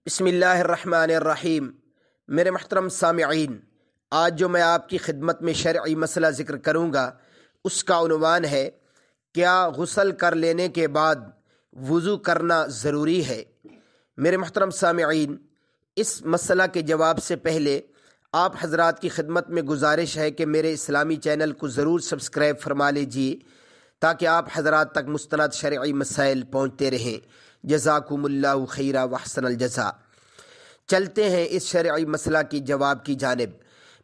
بسم اللہ الرحمن الرحیم۔ میرے محترم سامعین، آج جو میں آپ کی خدمت میں شرعی مسئلہ ذکر کروں گا اس کا عنوان ہے کیا غسل کر لینے کے بعد وضو کرنا ضروری ہے؟ میرے محترم سامعین، اس مسئلہ کے جواب سے پہلے آپ حضرات کی خدمت میں گزارش ہے کہ میرے اسلامی چینل کو ضرور سبسکرائب فرما لیجیے تاکہ آپ حضرات تک مستند شرعی مسائل پہنچتے رہیں۔ جزاکم اللہ خیرا واحسن الجزا۔ چلتے ہیں اس شرعی مسئلہ کی جواب کی جانب۔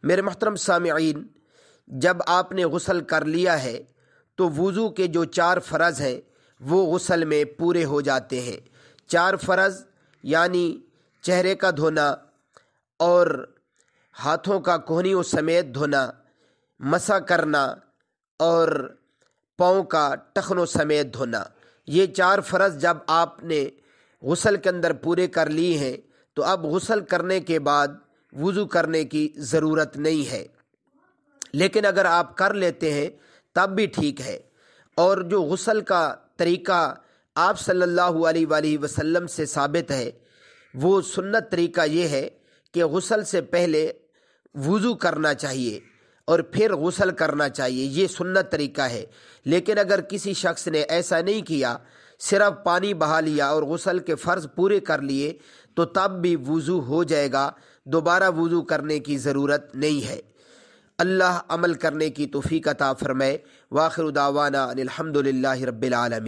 میرے محترم سامعین، جب آپ نے غسل کر لیا ہے تو وضو کے جو 4 فرض ہیں وہ غسل میں پورے ہو جاتے ہیں۔ 4 فرض یعنی چہرے کا دھونا اور ہاتھوں کا کوہنیوں سمیت دھونا، مسح کرنا اور پاؤں کا ٹخنوں سمیت دھونا۔ یہ 4 فرض جب آپ نے غسل کے اندر پورے کر لی ہیں تو اب غسل کرنے کے بعد وضو کرنے کی ضرورت نہیں ہے، لیکن اگر آپ کر لیتے ہیں تب بھی ٹھیک ہے۔ اور جو غسل کا طریقہ آپ صلی اللہ علیہ وآلہ وسلم سے ثابت ہے وہ سنت طریقہ یہ ہے کہ غسل سے پہلے وضو کرنا چاہیے اور پھر غسل کرنا چاہیے، یہ سنت طریقہ ہے۔ لیکن اگر کسی شخص نے ایسا نہیں کیا، صرف پانی بہا لیا اور غسل کے فرض پورے کر لیے تو تب بھی وضو ہو جائے گا، دوبارہ وضو کرنے کی ضرورت نہیں ہے۔ اللہ عمل کرنے کی توفیق عطا فرمائے۔ وآخر دعوانا ان الحمد للہ رب العالمین۔